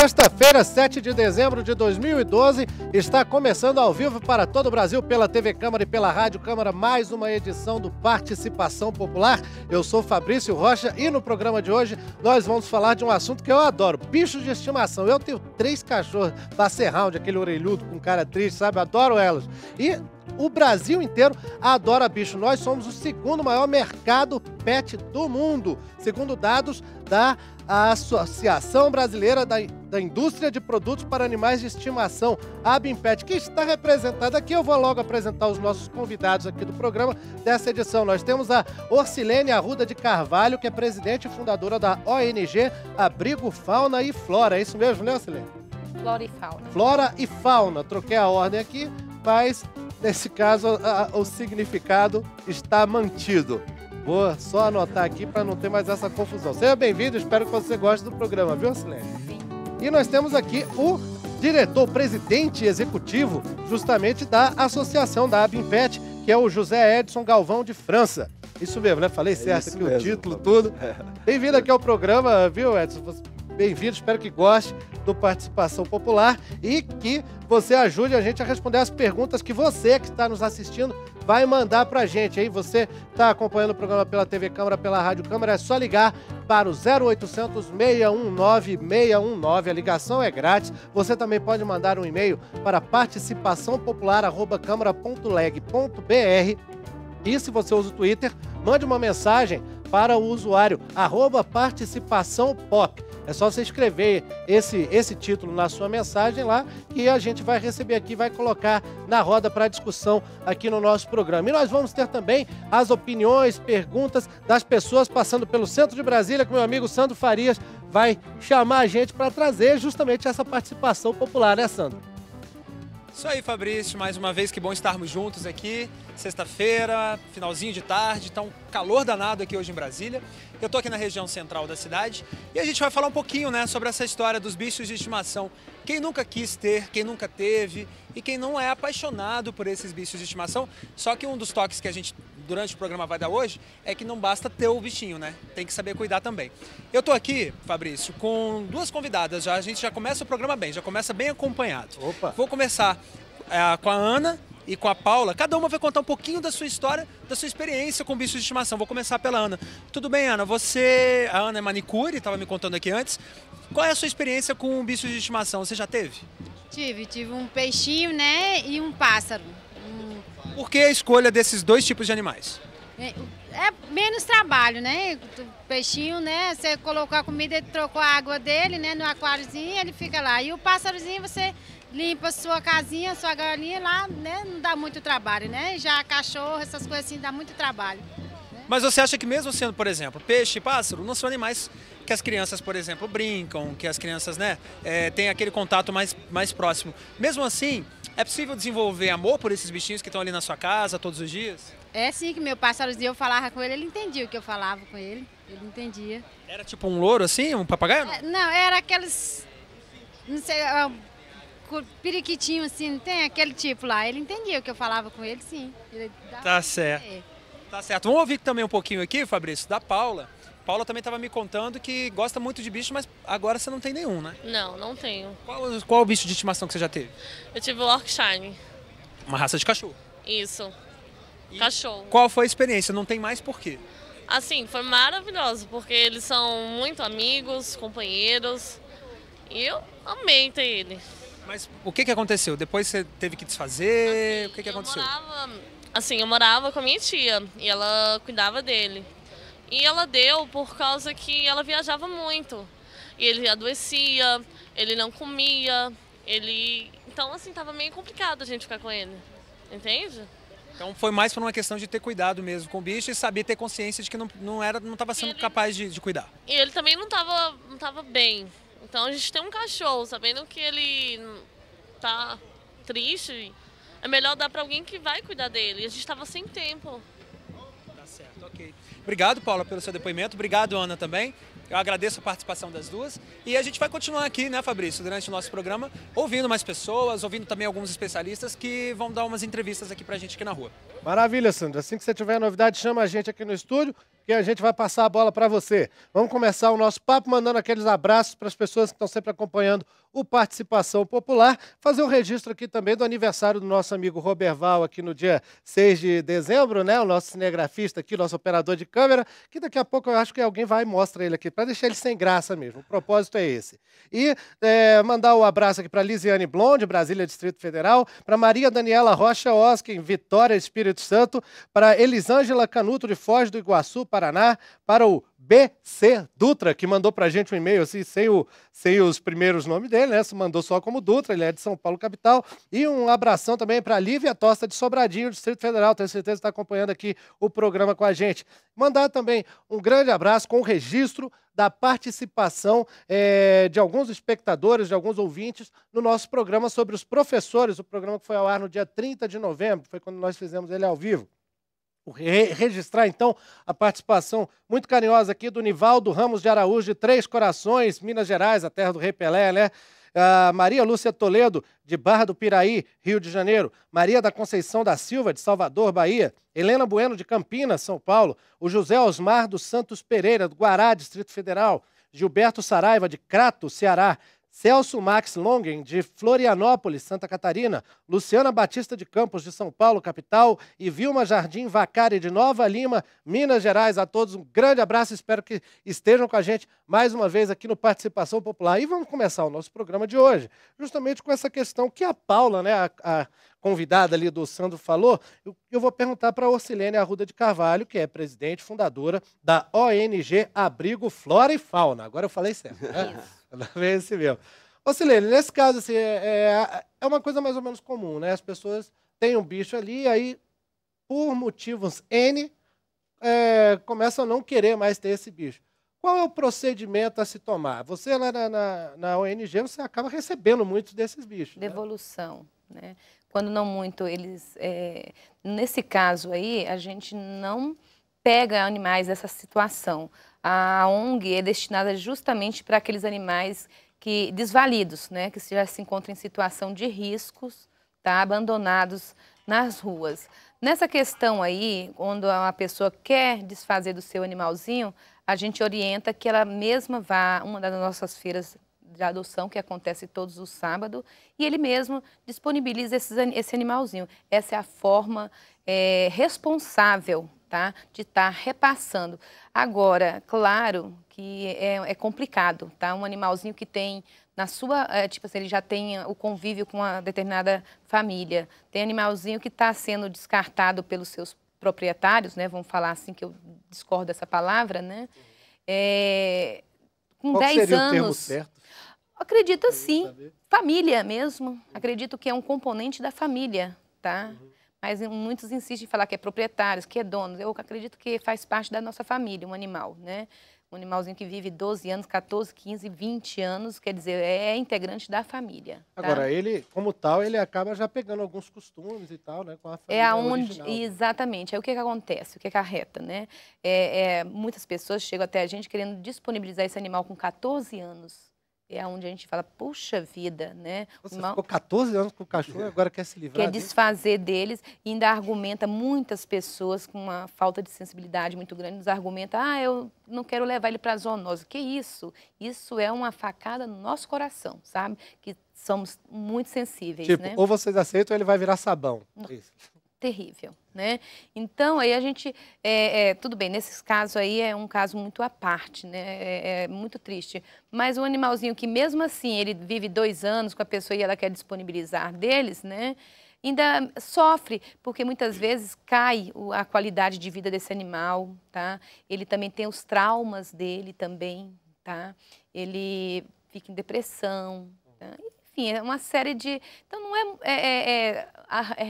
Sexta-feira, 7 de dezembro de 2012, está começando ao vivo para todo o Brasil pela TV Câmara e pela Rádio Câmara, mais uma edição do Participação Popular. Eu sou Fabrício Rocha e no programa de hoje nós vamos falar de um assunto que eu adoro, bichos de estimação. Eu tenho 3 cachorros, Basset-Hound, aquele orelhudo com cara triste, sabe? Adoro elas. E o Brasil inteiro adora bicho. Nós somos o segundo maior mercado pet do mundo, segundo dados da Associação Brasileira da Indústria de Produtos para Animais de Estimação, a ABIMPET, que está representada aqui. Eu vou logo apresentar os nossos convidados aqui do programa dessa edição. Nós temos a Orcilene Arruda de Carvalho, que é presidente e fundadora da ONG Abrigo Fauna e Flora. É isso mesmo, né, Orcilene? Flora e Fauna. Flora e Fauna. Troquei a ordem aqui, mas nesse caso o significado está mantido. Vou só anotar aqui para não ter mais essa confusão. Seja bem-vindo, espero que você goste do programa, viu, Orcilene? Sim. E nós temos aqui o diretor, presidente executivo, justamente da associação da ABIMPET, que é o José Edson Galvão de França. Isso mesmo, né? Falei certo aqui mesmo, o título, tudo. Bem-vindo aqui ao programa, viu, Edson? Bem-vindo, espero que goste do Participação Popular e que você ajude a gente a responder as perguntas que você que está nos assistindo vai mandar pra gente, hein? Você está acompanhando o programa pela TV Câmara, pela Rádio Câmara, é só ligar para o 0800 619 619, a ligação é grátis. Você também pode mandar um e-mail para participaçãopopular@câmara.leg.br e se você usa o Twitter, mande uma mensagem para o usuário @participaçãopop. É só você escrever esse título na sua mensagem lá que a gente vai receber aqui, vai colocar na roda para discussão aqui no nosso programa. E nós vamos ter também as opiniões, perguntas das pessoas passando pelo centro de Brasília, que meu amigo Sandro Farias vai chamar a gente para trazer justamente essa participação popular, né, Sandro? Isso aí, Fabrício, mais uma vez, que bom estarmos juntos aqui, sexta-feira, finalzinho de tarde, tá um calor danado aqui hoje em Brasília. Eu tô aqui na região central da cidade e a gente vai falar um pouquinho, né, sobre essa história dos bichos de estimação. Quem nunca quis ter, quem nunca teve e quem não é apaixonado por esses bichos de estimação. Só que um dos toques que a gente, durante o programa, vai dar hoje é que não basta ter o bichinho, né? Tem que saber cuidar também. Eu tô aqui, Fabrício, com 2 convidadas. A gente já começa o programa bem, já começa bem acompanhado. Opa. Vou começar com a Ana e com a Paula. Cada uma vai contar um pouquinho da sua história, da sua experiência com bichos de estimação. Vou começar pela Ana. Tudo bem, Ana? A Ana é manicure, estava me contando aqui antes. Qual é a sua experiência com bichos de estimação? Você já teve? Tive um peixinho, né, e um pássaro. Por que a escolha desses 2 tipos de animais? É menos trabalho, né? O peixinho, né, você colocou a comida, ele trocou a água dele, né, no aquáriozinho, ele fica lá. E o pássarozinho, você limpa a sua casinha, sua galinha lá, né, não dá muito trabalho, né? Já cachorro, essas coisas assim, dá muito trabalho. Né? Mas você acha que mesmo sendo, por exemplo, peixe e pássaro, não são animais que as crianças, por exemplo, brincam, que as crianças, né, têm aquele contato mais próximo. Mesmo assim, é possível desenvolver amor por esses bichinhos que estão ali na sua casa todos os dias? É sim, que meu pássarozinho, eu falava com ele entendia o que eu falava com ele, ele entendia. Era tipo um louro assim, um papagaio? Não, era aqueles, não sei, periquitinho assim, não tem aquele tipo lá. Ele entendia o que eu falava com ele, sim. Tá certo. Tá certo. Vamos ouvir também um pouquinho aqui, Fabrício, da Paula. Paula também estava me contando que gosta muito de bicho, mas agora você não tem nenhum, né? Não, não tenho. Qual o bicho de estimação que você já teve? Eu tive o Yorkshire. Uma raça de cachorro. Isso. Cachorro. Qual foi a experiência? Não tem mais por quê? Assim, foi maravilhoso, porque eles são muito amigos, companheiros. E eu amei ter ele. Mas o que aconteceu? Depois você teve que desfazer? O que aconteceu? Eu morava com a minha tia e ela cuidava dele. E ela deu por causa que ela viajava muito. E ele adoecia, ele não comia, Então, assim, tava meio complicado a gente ficar com ele. Entende? Então foi mais por uma questão de ter cuidado mesmo com o bicho e saber ter consciência de que não estava sendo capaz de cuidar. E ele também não tava bem. Então a gente tem um cachorro, sabendo que ele tá triste, é melhor dar para alguém que vai cuidar dele. E a gente estava sem tempo. Tá certo, ok. Obrigado, Paula, pelo seu depoimento. Obrigado, Ana, também. Eu agradeço a participação das duas. E a gente vai continuar aqui, né, Fabrício, durante o nosso programa, ouvindo mais pessoas, ouvindo também alguns especialistas que vão dar umas entrevistas aqui pra gente aqui na rua. Maravilha, Sandra. Assim que você tiver novidade, chama a gente aqui no estúdio. porque a gente vai passar a bola para você. Vamos começar o nosso papo mandando aqueles abraços para as pessoas que estão sempre acompanhando o Participação Popular. Fazer um registro aqui também do aniversário do nosso amigo Roberval, aqui no dia 6 de dezembro, né? O nosso cinegrafista aqui, nosso operador de câmera, que daqui a pouco eu acho que alguém vai e mostra ele aqui, para deixar ele sem graça mesmo. O propósito é esse. E mandar um abraço aqui para Lisiane Blonde, Brasília, Distrito Federal, para Maria Daniela Rocha Oskin, Vitória, Espírito Santo, para Elisângela Canuto de Foz do Iguaçu, Paraná, para o BC Dutra, que mandou pra gente um e-mail assim, sem os primeiros nomes dele, né? Se mandou só como Dutra, ele é de São Paulo, capital. E um abração também para Lívia Tosta de Sobradinho, Distrito Federal. Tenho certeza que está acompanhando aqui o programa com a gente. Mandar também um grande abraço com o registro da participação de alguns espectadores, de alguns ouvintes, no nosso programa sobre os professores, o programa que foi ao ar no dia 30 de novembro, foi quando nós fizemos ele ao vivo. Registrar, então, a participação muito carinhosa aqui do Nivaldo Ramos de Araújo, de Três Corações, Minas Gerais, a terra do Rei Pelé, né? A Maria Lúcia Toledo, de Barra do Piraí, Rio de Janeiro. Maria da Conceição da Silva, de Salvador, Bahia. Helena Bueno, de Campinas, São Paulo. O José Osmar dos Santos Pereira, do Guará, Distrito Federal. Gilberto Saraiva, de Crato, Ceará. Celso Max Longen, de Florianópolis, Santa Catarina, Luciana Batista de Campos, de São Paulo, capital, e Vilma Jardim Vacari, de Nova Lima, Minas Gerais. A todos um grande abraço, espero que estejam com a gente mais uma vez aqui no Participação Popular. E vamos começar o nosso programa de hoje, justamente com essa questão que a Paula, né, a convidada ali do Sandro falou. Eu vou perguntar para a Orcilene Arruda de Carvalho, que é presidente fundadora da ONG Abrigo Flora e Fauna. Agora eu falei certo, né? É esse mesmo. Ô, Silene, nesse caso, assim, é uma coisa mais ou menos comum, né? As pessoas têm um bicho ali, aí, por motivos N, começam a não querer mais ter esse bicho. Qual é o procedimento a se tomar? Você lá na ONG, você acaba recebendo muitos desses bichos. Devolução, né? Quando não muito, eles... nesse caso aí, a gente não pega animais dessa situação. A ONG é destinada justamente para aqueles animais desvalidos, né, que já se encontram em situação de riscos, tá, abandonados nas ruas. Nessa questão aí, quando uma pessoa quer desfazer do seu animalzinho, a gente orienta que ela mesma vá a uma das nossas feiras de adoção, que acontece todos os sábados, e ele mesmo disponibiliza esse animalzinho. Essa é a forma responsável, tá, de estar repassando. Agora, claro que é complicado, tá? Um animalzinho que tem na sua, tipo assim, ele já tem o convívio com uma determinada família. Tem animalzinho que está sendo descartado pelos seus proprietários, né? Vamos falar assim, que eu discordo dessa palavra, né? Com 10 seria anos. O termo certo? Acredito sim, família mesmo. Acredito que é um componente da família, tá? Mas muitos insistem em falar que é proprietário, que é dono. Eu acredito que faz parte da nossa família, um animal, né? Um animalzinho que vive 12 anos, 14, 15, 20 anos, quer dizer, é integrante da família. Tá? Agora, ele, como tal, ele acaba já pegando alguns costumes e tal, né? Com a família original. Exatamente. Aí o que acontece? O que acarreta, né? Muitas pessoas chegam até a gente querendo disponibilizar esse animal com 14 anos. É onde a gente fala, puxa vida, né? Você ficou 14 anos com o cachorro e agora quer se livrar Quer desfazer deles e ainda argumenta, muitas pessoas com uma falta de sensibilidade muito grande, nos argumentam, eu não quero levar ele para a zoonose. Que isso? Isso é uma facada no nosso coração, sabe? Que somos muito sensíveis, tipo, né? Ou vocês aceitam ou ele vai virar sabão. Isso. Terrível, né? Então, aí a gente, tudo bem, nesses casos aí é um caso muito à parte, né? É muito triste. Mas um animalzinho que mesmo assim ele vive 2 anos com a pessoa e ela quer disponibilizar deles, né? Ainda sofre, porque muitas vezes cai a qualidade de vida desse animal, tá? Ele também tem os traumas dele também, tá? Ele fica em depressão, tá? Enfim, é uma série de... Então,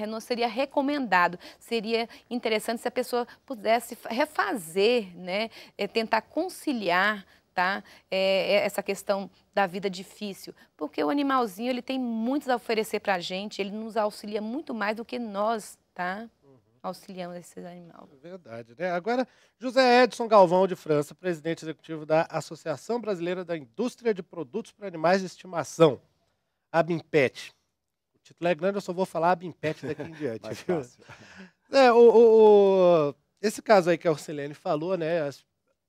não seria recomendado. Seria interessante se a pessoa pudesse refazer, né? Tentar conciliar, tá? Essa questão da vida difícil. Porque o animalzinho, ele tem muito a oferecer para a gente, ele nos auxilia muito mais do que nós, tá? Auxiliamos esse animal. É verdade, né? Agora, José Edson Galvão de França, presidente executivo da Associação Brasileira da Indústria de Produtos para Animais de Estimação. Abimpet. O título é grande, eu só vou falar Abimpet daqui em diante. Mais fácil. Esse caso aí que a Orcilene falou, né?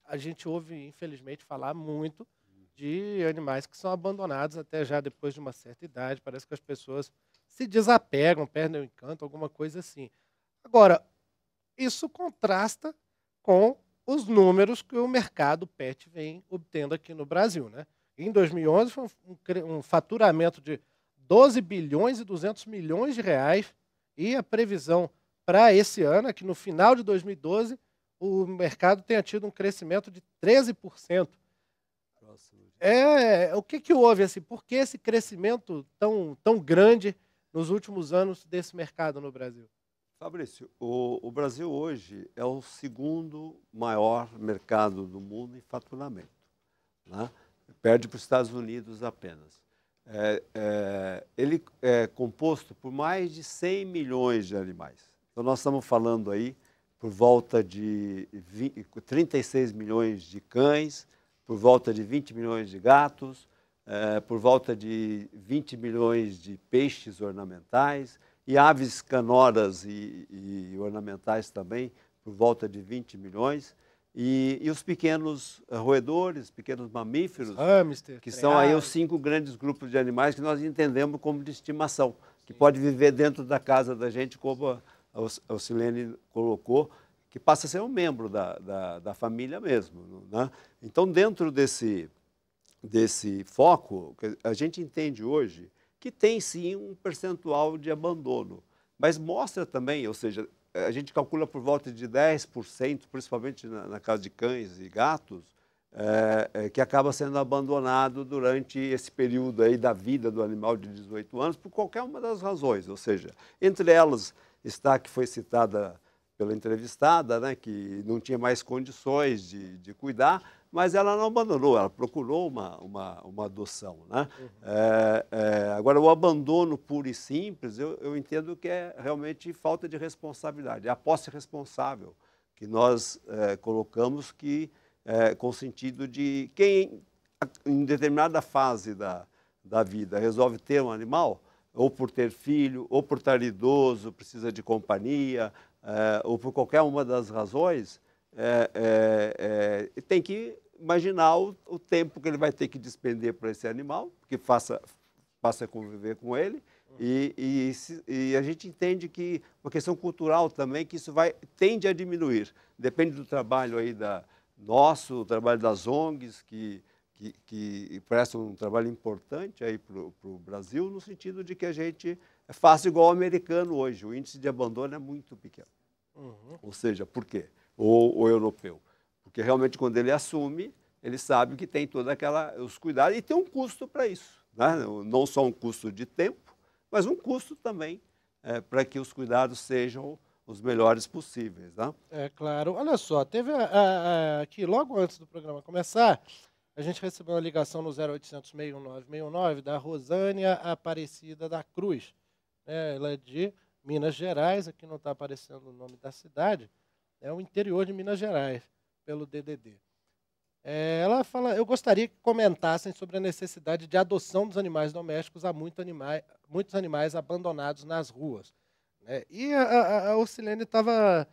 A gente ouve, infelizmente, falar muito de animais que são abandonados até já depois de uma certa idade. Parece que as pessoas se desapegam, perdem o encanto, alguma coisa assim. Agora, isso contrasta com os números que o mercado pet vem obtendo aqui no Brasil, né? Em 2011 foi um faturamento de 12 bilhões e 200 milhões de reais e a previsão para esse ano é que no final de 2012 o mercado tenha tido um crescimento de 13%. O que houve assim? Por que esse crescimento tão grande nos últimos anos desse mercado no Brasil? Fabrício, o Brasil hoje é o segundo maior mercado do mundo em faturamento, né? Perde para os Estados Unidos apenas. Ele é composto por mais de 100 milhões de animais. Então, nós estamos falando aí por volta de 36 milhões de cães, por volta de 20 milhões de gatos, por volta de 20 milhões de peixes ornamentais e aves canoras e ornamentais também, por volta de 20 milhões. E os pequenos roedores, pequenos mamíferos, hamster, que são aí os 5 grandes grupos de animais que nós entendemos como de estimação, que pode viver dentro da casa da gente, como a Orcilene colocou, que passa a ser um membro da família mesmo, né? Então, dentro desse foco, a gente entende hoje que tem sim um percentual de abandono, mas mostra também, ou seja, a gente calcula por volta de 10%, principalmente na casa de cães e gatos, que acaba sendo abandonado durante esse período aí da vida do animal de 18 anos, por qualquer uma das razões. Ou seja, entre elas está a que foi citada pela entrevistada, né, que não tinha mais condições de cuidar, mas ela não abandonou, ela procurou uma adoção, né? Agora, o abandono puro e simples, eu entendo que é realmente falta de responsabilidade, é a posse responsável que nós colocamos com o sentido de quem, em determinada fase da vida, resolve ter um animal, ou por ter filho, ou por estar idoso, precisa de companhia, ou por qualquer uma das razões, tem que imaginar o tempo que ele vai ter que despender para esse animal, que passa a conviver com ele, e a gente entende que uma questão cultural também, que isso tende a diminuir. Depende do trabalho aí nosso, o trabalho das ONGs, que prestam um trabalho importante aí para o Brasil, no sentido de que a gente faça igual o americano hoje. O índice de abandono é muito pequeno. Ou seja, por quê? O europeu. Porque realmente quando ele assume, ele sabe que tem todos os cuidados e tem um custo para isso, né? Não só um custo de tempo, mas um custo também para que os cuidados sejam os melhores possíveis, né? É claro. Olha só, teve aqui, logo antes do programa começar, a gente recebeu uma ligação no 0800 619 619 da Rosânia Aparecida da Cruz. Ela é de Minas Gerais, aqui não está aparecendo o nome da cidade, é o interior de Minas Gerais, pelo DDD. Ela fala, eu gostaria que comentassem sobre a necessidade de adoção dos animais domésticos. Há muitos animais abandonados nas ruas. E a Orcilene estava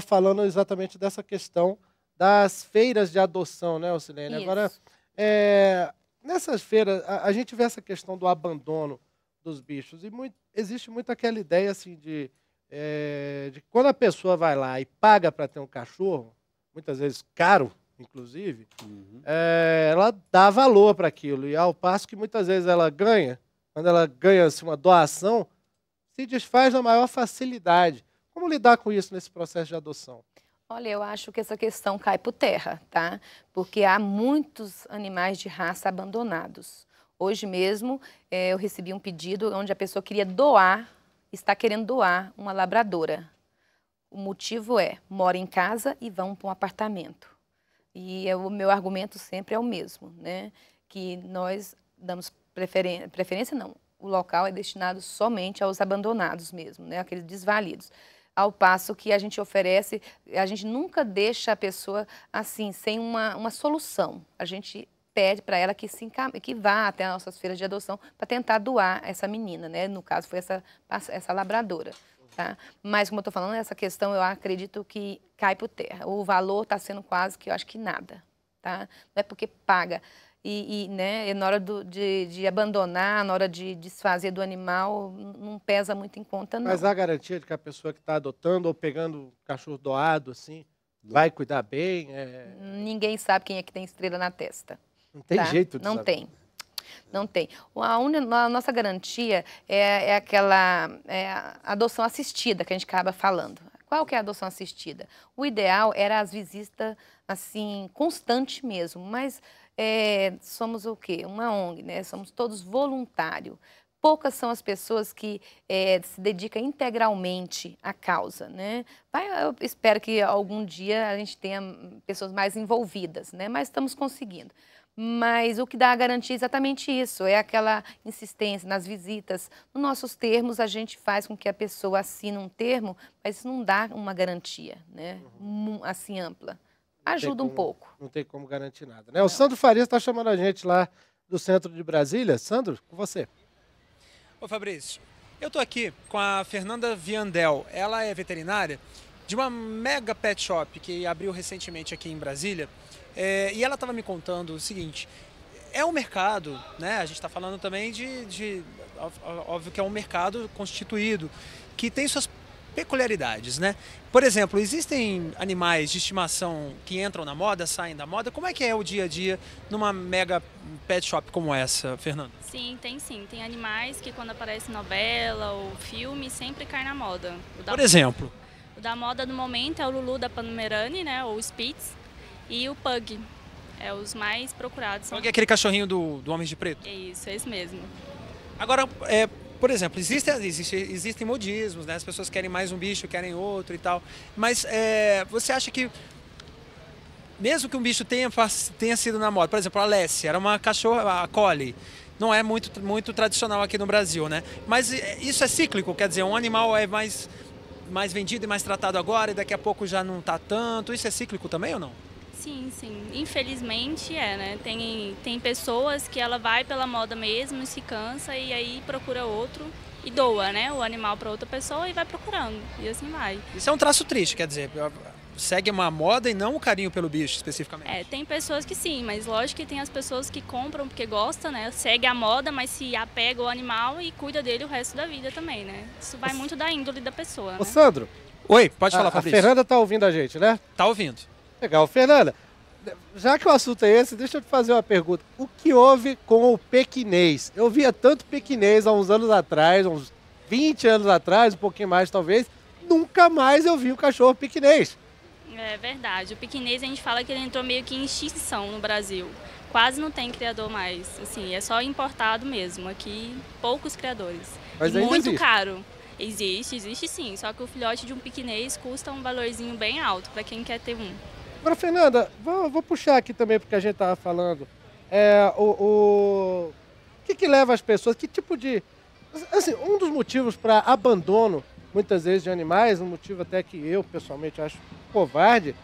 falando exatamente dessa questão das feiras de adoção, né, Orcilene? Isso. Agora, nessas feiras, a gente vê essa questão do abandono dos bichos. E existe muito aquela ideia assim de quando a pessoa vai lá e paga para ter um cachorro, muitas vezes caro, inclusive, ela dá valor para aquilo. E ao passo que muitas vezes ela ganha, quando ela ganha assim, uma doação, se desfaz na maior facilidade. Como lidar com isso nesse processo de adoção? Olha, eu acho que essa questão cai por terra, tá? Porque há muitos animais de raça abandonados. Hoje mesmo, eu recebi um pedido onde a pessoa está querendo doar uma labradora. O motivo mora em casa e vão para um apartamento. E o meu argumento sempre é o mesmo, né? Que nós damos preferência não, o local é destinado somente aos abandonados mesmo, né? Aqueles desvalidos. Ao passo que a gente oferece, a gente nunca deixa a pessoa assim, sem uma solução. A gente pede para ela que vá até as nossas feiras de adoção para tentar doar essa menina, né? No caso, foi essa labradora. Tá? Mas, como eu estou falando, essa questão eu acredito que cai por terra. O valor está sendo quase que, eu acho que nada. Tá? Não é porque paga. Né, na hora de abandonar, na hora de desfazer do animal, não pesa muito em conta, não. Mas há garantia de que a pessoa que está adotando ou pegando cachorro doado, assim, vai cuidar bem? Ninguém sabe quem é que tem estrela na testa. Não tem jeito de Não saber. tem. Não tem. A nossa garantia é aquela adoção assistida que a gente acaba falando. Qual que é a adoção assistida? O ideal era as visitas, assim, constante mesmo, mas somos o quê? Uma ONG, né? Somos todos voluntários. Poucas são as pessoas que se dedicam integralmente à causa, né? Eu espero que algum dia a gente tenha pessoas mais envolvidas, né? Mas estamos conseguindo. Mas o que dá a garantia é exatamente isso, é aquela insistência nas visitas. Nos nossos termos, a gente faz com que a pessoa assine um termo, mas isso não dá uma garantia, né? Assim, ampla. Ajuda um pouco. Não tem como garantir nada, né? O Sandro Farias está chamando a gente lá do centro de Brasília. Sandro, com você. Ô Fabrício, eu estou aqui com a Fernanda Viandel. Ela é veterinária de uma mega pet shop que abriu recentemente aqui em Brasília. E ela estava me contando o seguinte, é um mercado, né? A gente está falando também óbvio que é um mercado constituído, que tem suas peculiaridades, né? Por exemplo, existem animais de estimação que entram na moda, saem da moda? Como é que é o dia a dia numa mega pet shop como essa, Fernanda? Sim. Tem animais que quando aparece novela ou filme, sempre cai na moda. Por exemplo? O da moda no momento é o Lulu da Pomeranian, né? Ou Spitz. E o Pug, os mais procurados. Pug é aquele cachorrinho do Homem de Preto? É isso, é esse mesmo. Agora, por exemplo, existem modismos, né? As pessoas querem mais um bicho, querem outro e tal. Mas você acha que, mesmo que um bicho tenha sido na moda, por exemplo, a Lessie, era uma cachorra, a Collie, não é muito tradicional aqui no Brasil, né? Mas isso é cíclico, quer dizer, um animal é mais vendido e mais tratado agora e daqui a pouco já não está tanto. Isso é cíclico também ou não? Sim. Infelizmente né? Tem pessoas que ela vai pela moda mesmo, se cansa e aí procura outro e doa, né? O animal para outra pessoa e vai procurando. E assim vai. Isso é um traço triste, quer dizer, segue uma moda e não o carinho pelo bicho especificamente. Tem pessoas que sim, mas lógico que tem as pessoas que compram porque gostam, né? Segue a moda, mas se apega ao animal e cuida dele o resto da vida também, né? Isso vai muito da índole da pessoa, né? Ô, Sandro. Oi, pode falar, Fabrício. A Fernanda está ouvindo a gente, né? Tá ouvindo. Legal. Fernanda, já que o assunto é esse, deixa eu te fazer uma pergunta. O que houve com o pequinês? Eu via tanto pequinês há uns anos atrás, uns 20 anos atrás, um pouquinho mais talvez. Nunca mais eu vi um cachorro pequinês. É verdade. O pequinês a gente fala que ele entrou meio que em extinção no Brasil. Quase não tem criador mais. Assim, é só importado mesmo. Aqui, poucos criadores. Mas e muito existe. caro. Existe sim. Só que o filhote de um pequinês custa um valorzinho bem alto para quem quer ter um. Agora, Fernanda, vou puxar aqui também porque a gente estava falando. O que leva as pessoas, que tipo de... Assim, um dos motivos para abandono, muitas vezes, de animais, um motivo até que eu, pessoalmente, acho covarde,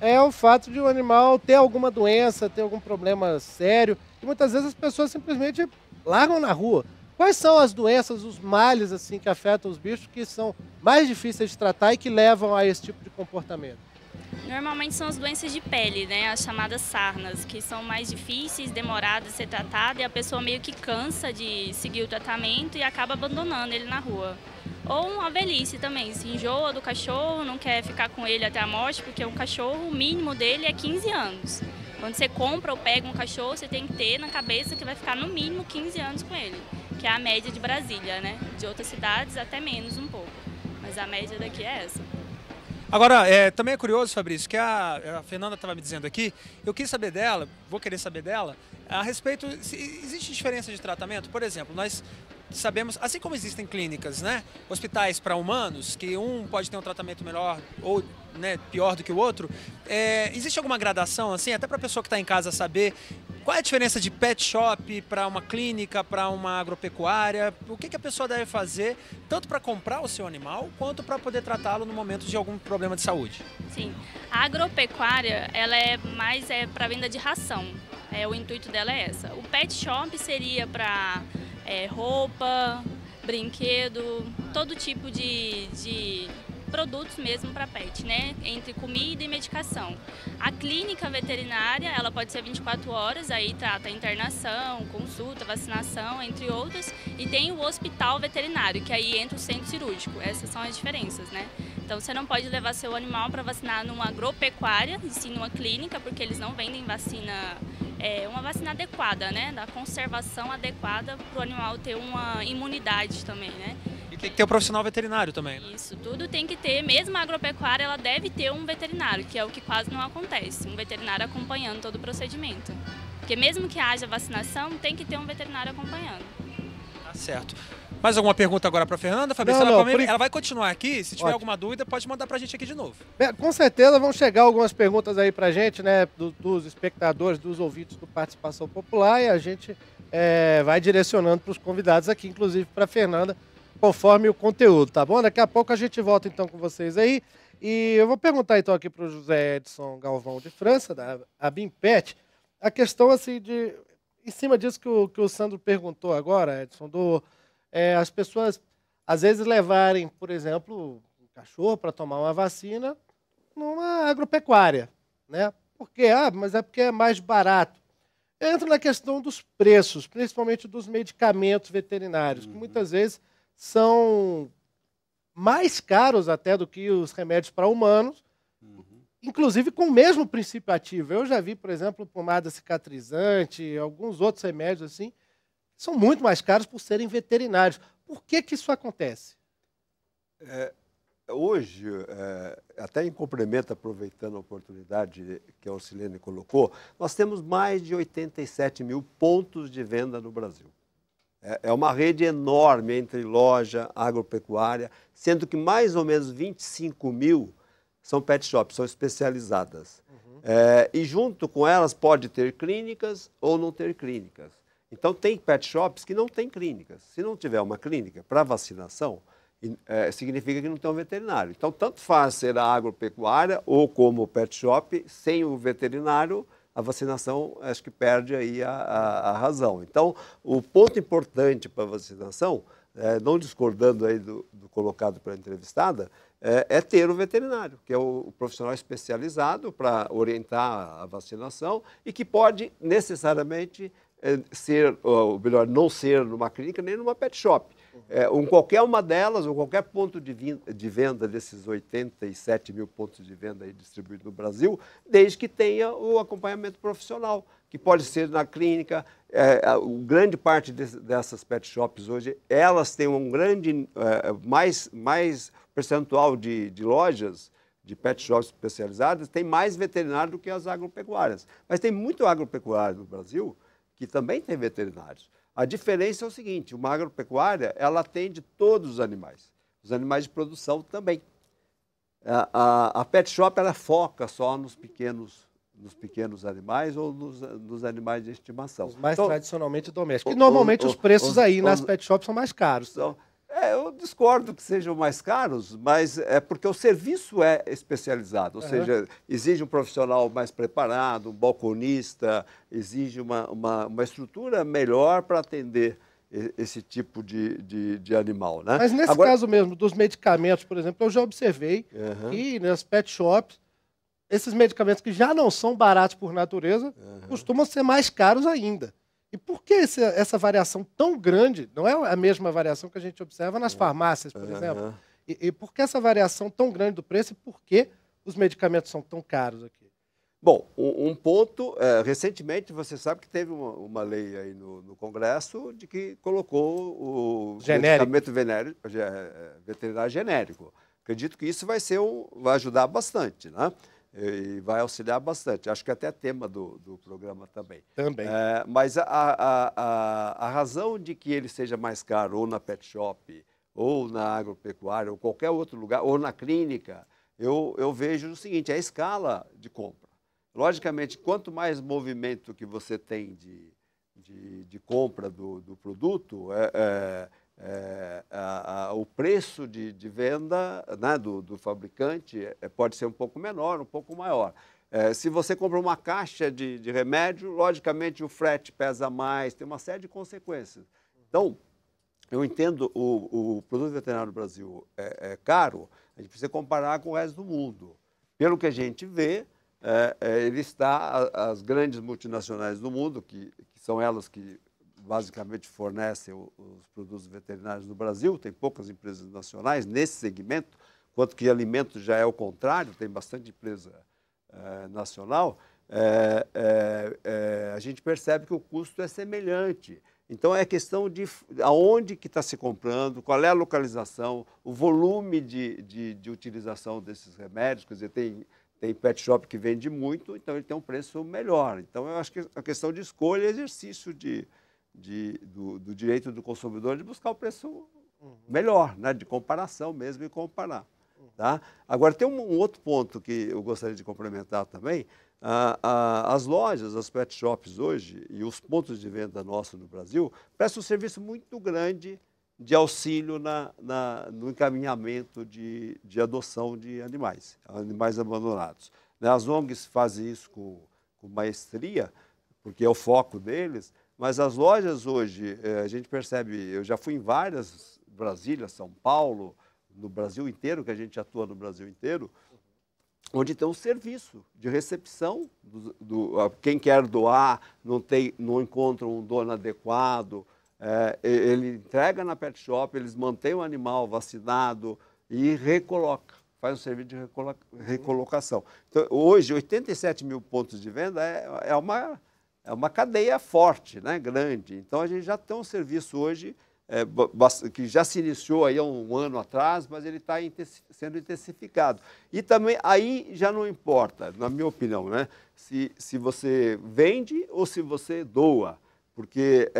é o fato de o animal ter alguma doença, ter algum problema sério, e muitas vezes as pessoas simplesmente largam na rua. Quais são as doenças, os males, assim, que afetam os bichos, que são mais difíceis de tratar e que levam a esse tipo de comportamento? Normalmente são as doenças de pele, né? As chamadas sarnas, que são mais difíceis, demoradas de ser tratada e a pessoa meio que cansa de seguir o tratamento e acaba abandonando ele na rua. Ou uma velhice também, se enjoa do cachorro, não quer ficar com ele até a morte, porque um cachorro, o mínimo dele é 15 anos. Quando você compra ou pega um cachorro, você tem que ter na cabeça que vai ficar no mínimo 15 anos com ele, que é a média de Brasília, né? De outras cidades até menos um pouco, mas a média daqui é essa. Agora, também é curioso, Fabrício, que a Fernanda estava me dizendo aqui, eu quis saber dela, vou querer saber dela, a respeito, se existe diferença de tratamento? Por exemplo, nós sabemos, assim como existem clínicas, né, hospitais para humanos, que um pode ter um tratamento melhor ou, né, pior do que o outro, existe alguma gradação, assim, até para a pessoa que está em casa saber qual é a diferença de pet shop para uma clínica, para uma agropecuária, o que a pessoa deve fazer, tanto para comprar o seu animal, quanto para poder tratá-lo no momento de algum problema de saúde? Sim, a agropecuária, ela é mais para venda de ração, o intuito dela é essa. O pet shop seria para roupa, brinquedo, todo tipo de produtos mesmo para pet, né? Entre comida e medicação. A clínica veterinária, ela pode ser 24 horas, aí trata internação, consulta, vacinação, entre outros. E tem o hospital veterinário, que aí entra o centro cirúrgico. Essas são as diferenças, né? Então, você não pode levar seu animal para vacinar numa agropecuária, e sim numa clínica, porque eles não vendem vacina, uma vacina adequada, né? Da conservação adequada para o animal ter uma imunidade também, né? E tem que ter o profissional veterinário também, né? Isso, tudo tem que ter, mesmo a agropecuária, ela deve ter um veterinário, que é o que quase não acontece, um veterinário acompanhando todo o procedimento. Porque mesmo que haja vacinação, tem que ter um veterinário acompanhando. Tá certo. Mais alguma pergunta agora para a Fernanda? Fabrício, ela vai continuar aqui, se tiver alguma dúvida, pode mandar para a gente aqui de novo. Com certeza vão chegar algumas perguntas aí para a gente, né, dos espectadores, dos ouvintes do Participação Popular, e a gente vai direcionando para os convidados aqui, inclusive para a Fernanda, conforme o conteúdo, tá bom? Daqui a pouco a gente volta então com vocês aí. E eu vou perguntar então aqui para o José Edson Galvão de França, da Abimpet, a questão assim em cima disso que o Sandro perguntou agora, Edson, as pessoas às vezes levarem, por exemplo, um cachorro para tomar uma vacina numa agropecuária, né? Por quê? Mas é porque é mais barato. Entra na questão dos preços, principalmente dos medicamentos veterinários, que muitas vezes são mais caros até do que os remédios para humanos, inclusive com o mesmo princípio ativo. Eu já vi, por exemplo, pomada cicatrizante, alguns outros remédios assim, que são muito mais caros por serem veterinários. Por que isso acontece? Hoje, até em complemento, aproveitando a oportunidade que a Orcilene colocou, nós temos mais de 87 mil pontos de venda no Brasil. É uma rede enorme entre loja, agropecuária, sendo que mais ou menos 25 mil são pet shops, são especializadas. E junto com elas pode ter clínicas ou não ter clínicas. Então tem pet shops que não tem clínicas. Se não tiver uma clínica para vacinação, significa que não tem um veterinário. Então tanto faz ser a agropecuária ou como o pet shop, sem o veterinário, a vacinação acho que perde aí a razão. Então, o ponto importante para a vacinação, não discordando aí do colocado pela entrevistada, é ter o veterinário, que é o profissional especializado para orientar a vacinação e que pode necessariamente ser, ou melhor, não ser numa clínica nem numa pet shop. Em qualquer uma delas, ou qualquer ponto de venda desses 87 mil pontos de venda aí distribuídos no Brasil, desde que tenha o acompanhamento profissional, que pode ser na clínica. Grande parte dessas pet shops hoje, elas têm um grande, mais percentual de lojas, de pet shops especializadas, tem mais veterinário do que as agropecuárias. Mas tem muito agropecuário no Brasil que também tem veterinários. A diferença é o seguinte, uma agropecuária, ela atende todos os animais de produção também. A pet shop, ela foca só nos pequenos animais ou nos animais de estimação. Os mais tradicionalmente domésticos. E normalmente os preços aí nas pet shops são mais caros. Eu discordo que sejam mais caros, mas é porque o serviço é especializado, ou seja, exige um profissional mais preparado, um balconista, exige uma estrutura melhor para atender esse tipo de animal, né? Mas nesse caso mesmo, dos medicamentos, por exemplo, eu já observei que nas pet shops, esses medicamentos que já não são baratos por natureza, costumam ser mais caros ainda. E por que essa variação tão grande? Não é a mesma variação que a gente observa nas farmácias, por exemplo. E por que essa variação tão grande do preço e por que os medicamentos são tão caros aqui? Bom, um ponto, recentemente você sabe que teve uma lei aí no Congresso de que colocou o medicamento veterinário genérico. Acredito que isso vai ajudar bastante, né? E vai auxiliar bastante. Acho que até é tema do programa também. Mas a razão de que ele seja mais caro ou na pet shop, ou na agropecuária, ou qualquer outro lugar, ou na clínica, eu vejo o seguinte, a escala de compra. Logicamente, quanto mais movimento que você tem de compra do produto, o preço de venda, né, do fabricante pode ser um pouco menor, um pouco maior. Se você compra uma caixa de remédio, logicamente o frete pesa mais, tem uma série de consequências. Então, eu entendo o produto veterinário no Brasil é caro, a gente precisa comparar com o resto do mundo. Pelo que a gente vê, ele está, as grandes multinacionais do mundo, que são elas que basicamente fornecem os produtos veterinários no Brasil, tem poucas empresas nacionais nesse segmento, enquanto que alimentos já é o contrário, tem bastante empresa nacional, a gente percebe que o custo é semelhante. Então, é questão de aonde que está se comprando, qual é a localização, o volume de utilização desses remédios. Quer dizer, tem pet shop que vende muito, então ele tem um preço melhor. Então, eu acho que a questão de escolha é exercício do direito do consumidor de buscar o preço melhor, né? De comparação mesmo e comparar. Tá? Agora, tem um outro ponto que eu gostaria de complementar também. As lojas, as pet shops hoje e os pontos de venda nossos no Brasil prestam um serviço muito grande de auxílio no encaminhamento de adoção de animais abandonados. As ONGs fazem isso com maestria, porque é o foco deles, mas as lojas hoje, a gente percebe, eu já fui em várias, Brasília, São Paulo, no Brasil inteiro, que a gente atua no Brasil inteiro, onde tem um serviço de recepção, quem quer doar, não encontra um dono adequado, ele entrega na pet shop, eles mantêm o animal vacinado e recoloca, faz um serviço de recolocação. Então, hoje, 87 mil pontos de venda é uma cadeia forte, né, grande. Então, a gente já tem um serviço hoje que já se iniciou aí há um ano atrás, mas ele está sendo intensificado. E também, aí já não importa, na minha opinião, né, se você vende ou se você doa, porque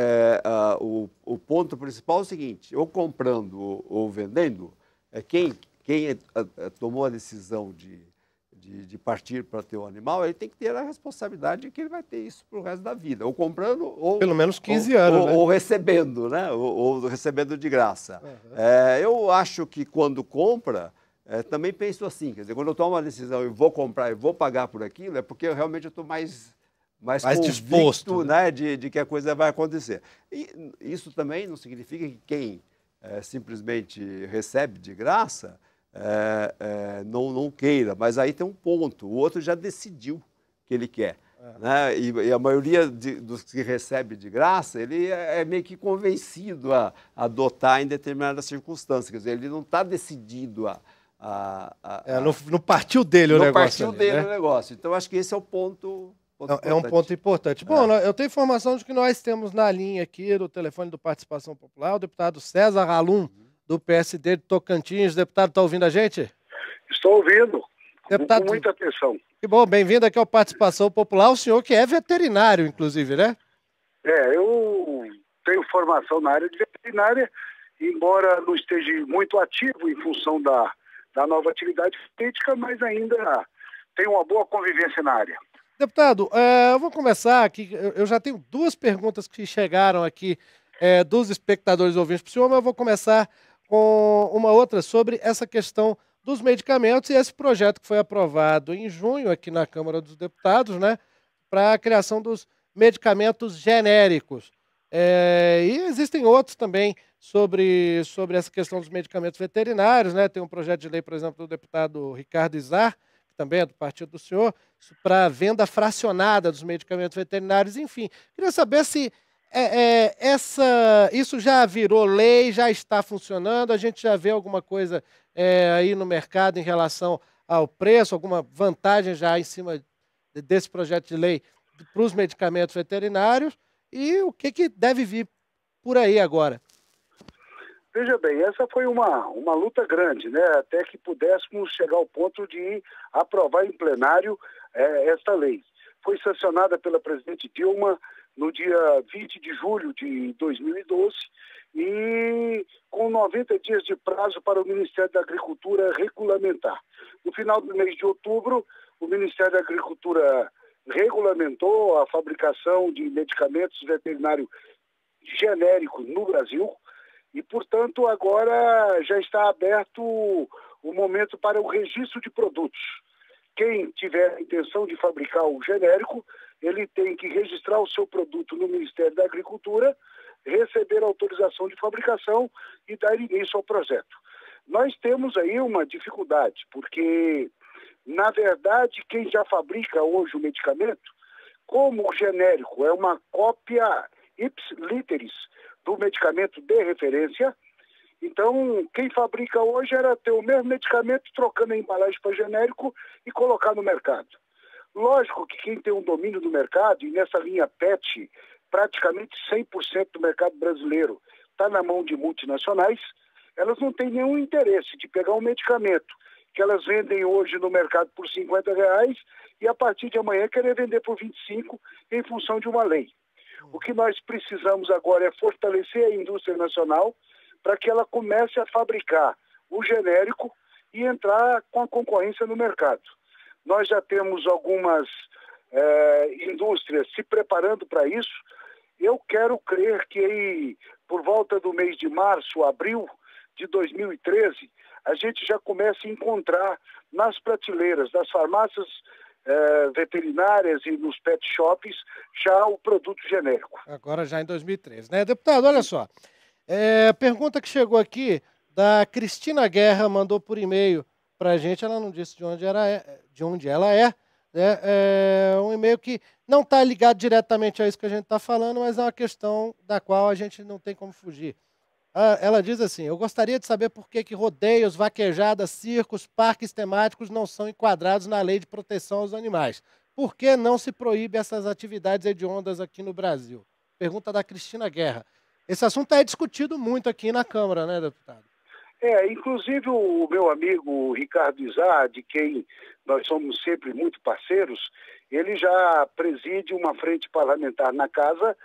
o ponto principal é o seguinte, ou comprando ou vendendo, quem tomou a decisão de partir para ter um animal, ele tem que ter a responsabilidade de que ele vai ter isso para o resto da vida, ou comprando, ou pelo menos 15 anos, né? Ou recebendo, né? Ou recebendo de graça. Uhum. Eu acho que quando compra, também penso assim, quer dizer, quando eu tomo uma decisão e vou comprar e vou pagar por aquilo, é porque realmente eu estou mais disposto, né? De que a coisa vai acontecer. E isso também não significa que quem simplesmente recebe de graça não queira, mas aí tem um ponto, o outro já decidiu que ele quer. Né? E a maioria dos que recebe de graça, ele é meio que convencido a adotar em determinadas circunstâncias, quer dizer, ele não está decidido não partiu dele o negócio. Não partiu dele o negócio. Então, acho que esse é o ponto é um ponto importante. Bom, eu tenho informação de que nós temos na linha aqui do telefone do Participação Popular o deputado César Halum, do PSD de Tocantins. Deputado, está ouvindo a gente? Estou ouvindo, deputado, com muita atenção. Que bom, bem-vindo aqui ao Participação Popular, o senhor que é veterinário, inclusive, né? Eu tenho formação na área de veterinária, embora não esteja muito ativo em função da nova atividade política, mas ainda tenho uma boa convivência na área. Deputado, eu vou começar aqui, eu já tenho duas perguntas que chegaram aqui dos espectadores ouvintes para o senhor, mas eu vou começar com uma outra sobre essa questão dos medicamentos e esse projeto que foi aprovado em junho aqui na Câmara dos Deputados, né, para a criação dos medicamentos genéricos. E existem outros também sobre essa questão dos medicamentos veterinários, né? Tem um projeto de lei, por exemplo, do deputado Ricardo Izar, que também é do partido do senhor, para a venda fracionada dos medicamentos veterinários, enfim. Queria saber se isso já virou lei, já está funcionando, a gente já vê alguma coisa aí no mercado em relação ao preço, alguma vantagem já em cima desse projeto de lei para os medicamentos veterinários e o que deve vir por aí agora? Veja bem, essa foi uma luta grande, né? Até que pudéssemos chegar ao ponto de aprovar em plenário esta lei. Foi sancionada pela presidente Dilma no dia 20 de julho de 2012 e com 90 dias de prazo para o Ministério da Agricultura regulamentar. No final do mês de outubro, o Ministério da Agricultura regulamentou a fabricação de medicamentos veterinários genéricos no Brasil e, portanto, agora já está aberto o momento para o registro de produtos. Quem tiver a intenção de fabricar o genérico, ele tem que registrar o seu produto no Ministério da Agricultura receber autorização de fabricação e dar início ao projeto. Nós temos aí uma dificuldade, porque, na verdade, quem já fabrica hoje o medicamento, como o genérico é uma cópia ipsiliteris do medicamento de referência, então quem fabrica hoje era ter o mesmo medicamento, trocando a embalagem para genérico e colocar no mercado. Lógico que quem tem um domínio do mercado, e nessa linha PET, praticamente 100% do mercado brasileiro está na mão de multinacionais, elas não têm nenhum interesse de pegar um medicamento que elas vendem hoje no mercado por R$50 e a partir de amanhã querer vender por 25 em função de uma lei. O que nós precisamos agora é fortalecer a indústria nacional para que ela comece a fabricar o genérico e entrar com a concorrência no mercado. Nós já temos algumas indústrias se preparando para isso. Eu quero crer que aí, por volta do mês de março, abril de 2013, a gente já comece a encontrar nas prateleiras das farmácias veterinárias e nos pet shops já o produto genérico. Agora já em 2013, né? Deputado, olha só. Pergunta que chegou aqui da Cristina Guerra, mandou por e-mail para a gente, ela não disse de onde ela é, né? Um e-mail que não está ligado diretamente a isso que a gente está falando, mas é uma questão da qual a gente não tem como fugir. Ela diz assim: eu gostaria de saber por que rodeios, vaquejadas, circos, parques temáticos não são enquadrados na Lei de Proteção aos Animais. Por que não se proíbe essas atividades hediondas aqui no Brasil? Pergunta da Cristina Guerra. Esse assunto é discutido muito aqui na Câmara, né, deputado? Inclusive o meu amigo Ricardo Izá, de quem nós somos sempre muito parceiros, ele já preside uma frente parlamentar na casa,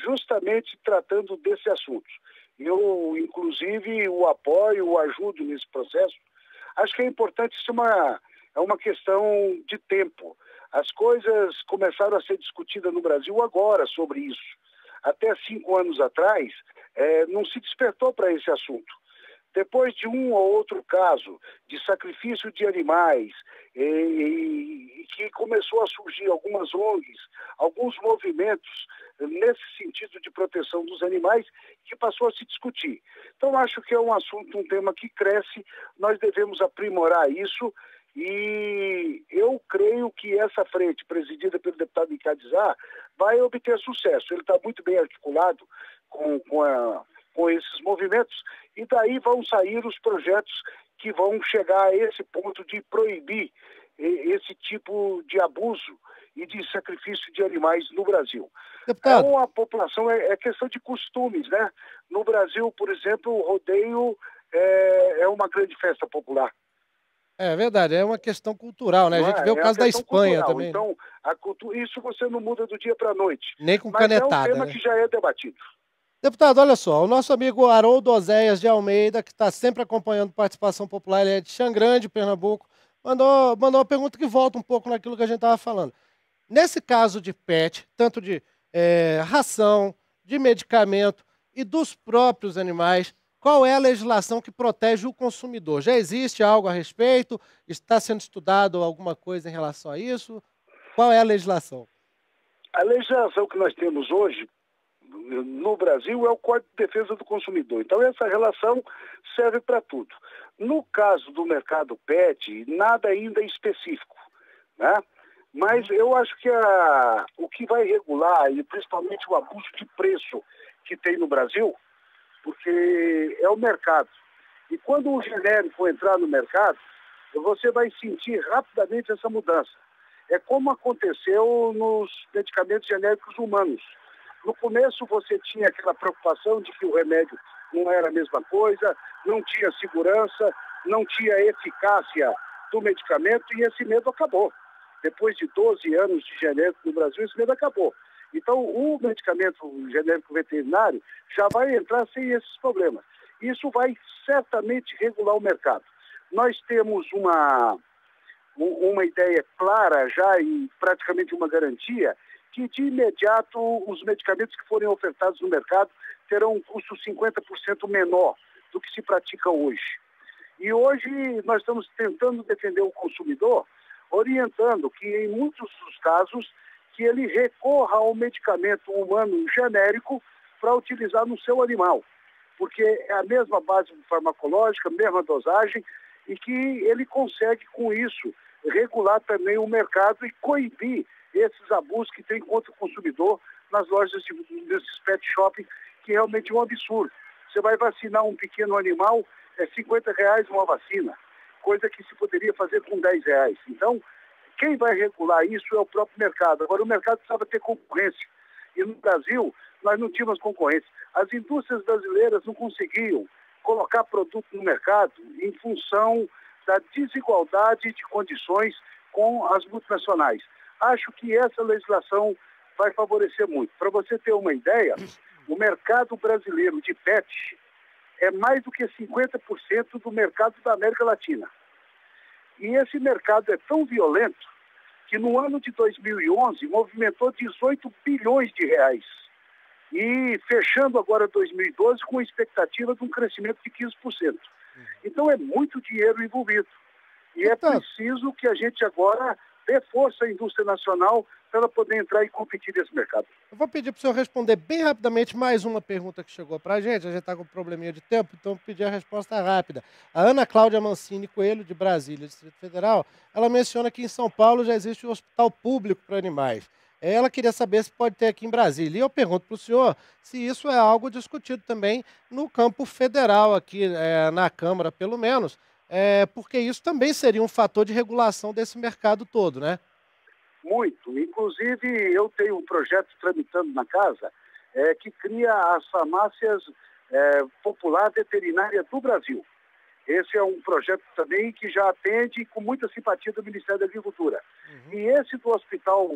justamente tratando desse assunto. Eu, inclusive, o apoio, o ajudo nesse processo. Acho que é importante, isso é uma questão de tempo. As coisas começaram a ser discutidas no Brasil agora sobre isso. Até 5 anos atrás, não se despertou para esse assunto. Depois de um ou outro caso de sacrifício de animais, e que começou a surgir algumas ONGs, alguns movimentos nesse sentido de proteção dos animais, que passou a se discutir. Então, acho que é um assunto, um tema que cresce, nós devemos aprimorar isso, e eu creio que essa frente, presidida pelo deputado Ricardo Izá, vai obter sucesso. Ele está muito bem articulado com esses movimentos, e daí vão sair os projetos que vão chegar a esse ponto de proibir esse tipo de abuso e de sacrifício de animais no Brasil. Deputado. Uma população, é questão de costumes, né? No Brasil, por exemplo, o rodeio é uma grande festa popular. É verdade, é uma questão cultural, né? A gente vê o caso da Espanha cultural. também. Então, isso você não muda do dia para a noite. Nem com mas canetada, é um tema, né? que já é debatido. Deputado, olha só, o nosso amigo Haroldo Oséias de Almeida, que está sempre acompanhando Participação Popular, ele é de Xangrande, Pernambuco, mandou uma pergunta que volta um pouco naquilo que a gente estava falando. Nesse caso de PET, tanto de ração, de medicamento e dos próprios animais, qual é a legislação que protege o consumidor? Já existe algo a respeito? Está sendo estudado alguma coisa em relação a isso? Qual é a legislação? A legislação que nós temos hoje no Brasil é o Código de Defesa do Consumidor. Então, essa relação serve para tudo. No caso do mercado PET, nada ainda específico, né? Mas eu acho que o que vai regular, e principalmente o abuso de preço que tem no Brasil, porque é o mercado. E quando o genérico entrar no mercado, você vai sentir rapidamente essa mudança. É como aconteceu nos medicamentos genéricos humanos. No começo você tinha aquela preocupação de que o remédio não era a mesma coisa, não tinha segurança, não tinha eficácia do medicamento, e esse medo acabou. Depois de 12 anos de genérico no Brasil, esse medo acabou. Então, o medicamento genérico veterinário já vai entrar sem esses problemas. Isso vai certamente regular o mercado. Nós temos uma ideia clara já, e praticamente uma garantia, que de imediato os medicamentos que forem ofertados no mercado terão um custo 50% menor do que se pratica hoje. E hoje nós estamos tentando defender o consumidor, orientando que em muitos dos casos que ele recorra ao medicamento humano genérico para utilizar no seu animal, porque é a mesma base farmacológica, mesma dosagem, e que ele consegue, com isso, regular também o mercado e coibir esses abusos que tem contra o consumidor nas lojas desses pet shopping, que realmente é um absurdo. Você vai vacinar um pequeno animal, é R$50 uma vacina, coisa que se poderia fazer com R$10. Então, quem vai regular isso é o próprio mercado. Agora, o mercado precisava ter concorrência. E no Brasil, nós não tínhamos concorrência. As indústrias brasileiras não conseguiam colocar produto no mercado em função da desigualdade de condições com as multinacionais. Acho que essa legislação vai favorecer muito. Para você ter uma ideia, o mercado brasileiro de pet é mais do que 50% do mercado da América Latina. E esse mercado é tão violento que no ano de 2011 movimentou 18 bilhões de reais. E fechando agora 2012 com expectativa de um crescimento de 15%. Então é muito dinheiro envolvido. E é preciso que a gente agora dê força à indústria nacional para ela poder entrar e competir nesse mercado. Eu vou pedir para o senhor responder bem rapidamente mais uma pergunta que chegou para a gente está com um probleminha de tempo, então vou pedir a resposta rápida. A Ana Cláudia Mancini Coelho, de Brasília, Distrito Federal, ela menciona que em São Paulo já existe um hospital público para animais. Ela queria saber se pode ter aqui em Brasília. E eu pergunto para o senhor se isso é algo discutido também no campo federal, aqui na Câmara, pelo menos, porque isso também seria um fator de regulação desse mercado todo, né? Muito. Inclusive, eu tenho um projeto tramitando na casa que cria as farmácias popular veterinária do Brasil. Esse é um projeto também que já atende com muita simpatia do Ministério da Agricultura. E esse do hospital